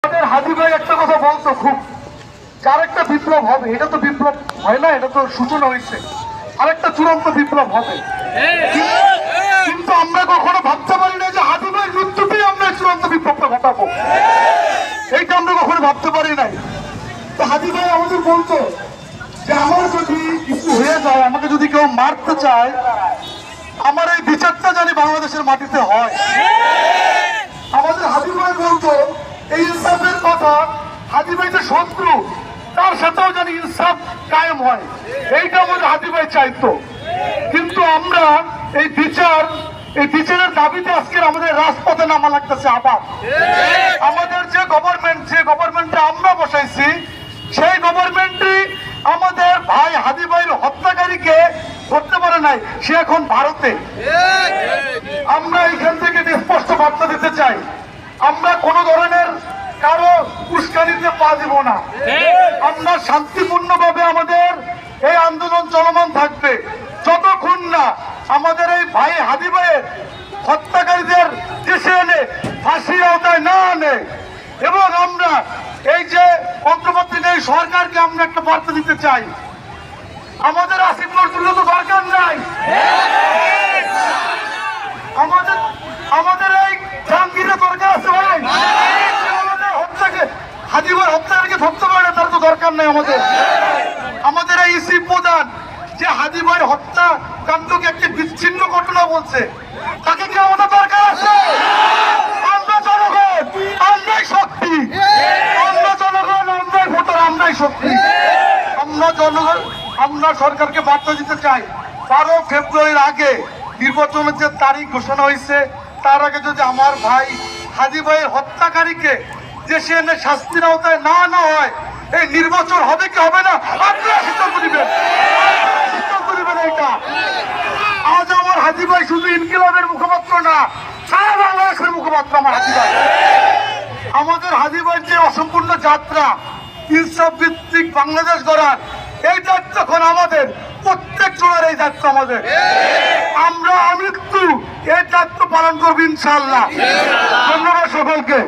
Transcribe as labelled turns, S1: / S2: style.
S1: হাদি ভাই একটা কথা বলতো, খুব আরেকটা বিপ্লব হবে, এটা তো বিপ্লব হয় না, এটা তো সূচনা হয়েছে, আরেকটা চূড়ান্ত বিপ্লব হবে। কিন্তু আমরা কখনো ভাবতে পারি না যে হাদি ভাইয়ের মৃত্যুতেই আমরা চূড়ান্ত বিপ্লবটা ঘটাবো, এইটা আমরা কখনো ভাবতে পারি নাই। তো হাদি ভাই আমাদের বলতো যে আমার যদি কিছু হয়ে যায়, আমাকে যদি কেউ মারতে চায়, আমার এই বিচারটা জানি বাংলাদেশের মাটিতে হয়। আমাদের হাদি ভাই বলতো এই ইনসাফের কথা, হাদি ভাই যে শত্রু তার সাথেও জানি ইনসাফ কায়েম হয়, এইটা আমাদের হাদি ভাই চাইতো। কিন্তু আমরা এই বিচারের দাবিতে আজকে আমাদের রাজপথে নামা লাগতেছে। আবার আমাদের যে গভর্নমেন্টে আমরা বসাইছি, সেই গভর্নমেন্টই আমাদের ভাই হাদি ভাইয়ের হত্যাকারীকে ধরতে পারে নাই, সে এখন ভারতে। আমরা এখান থেকে স্পষ্ট বার্তা দিতে চাই, আমরা কোন ধরনের কারো উস্কানিতে পা দিব না। আমরা শান্তিপূর্ণভাবে আমাদের এই আন্দোলন চলমান থাকবে যতক্ষণ না আমাদের এই ভাই হাদি ভাইয়ের হত্যাকারীদের দেশে এনে ফাঁসির আওতায় না আনে। এবং আমরা এই যে অন্তর্বর্তীকালীন সরকারকে আমরা একটা বার্তা দিতে চাই, আমাদের আসিফ নজরুলের তো দরকার নাই, আমাদের এই জাহাঙ্গীরের দরকার আছে ভাই। হাদি ভাই হত্যাকারীকে ধরতে পারে না, তার তো দরকার নেই আমাদের এই ইসি প্রধান যে হাদি ভাইয়ের হত্যা কাণ্ডকে একটি বিচ্ছিন্ন ঘটনা বলছে, তাকে কি আমাদের দরকার আছে? আমরা জনগণ, আমরাই শক্তি, আমরা জনগণ, আমরাই ভোটার, আমরাই শক্তি। আমরা জনগণ, আমরা সরকারকে বার্তা দিতে চাই, 12 ফেব্রুয়ারির আগে নির্বাচনের যে তারিখ ঘোষণা হয়েছে, তার আগে যদি আমার ভাই হাদি ভাইয়ের হত্যাকারীকে দেশে এনে শাস্তির আওতায় না আনা হয়, এই নির্বাচন হবে কি হবে না আপনারা সিদ্ধান্ত দিবেন। এটা আজ আমার হাদি ভাই শুধু ইনকিলাবের মুখপাত্র না, সারা বাংলাদেশের মুখপাত্র আমার হাদি ভাই। আমাদের হাদি ভাইয়ের যে অসম্পূর্ণ যাত্রা, ইনসাফ ভিত্তিক বাংলাদেশ গড়ার, এই দায়িত্ব এখন আমাদের, প্রত্যেক জনের এই দায়িত্ব আমাদের। আমরা আমৃত্যু এই দায়িত্ব পালন করবো ইনশাআল্লাহ। ধন্যবাদ সকলকে।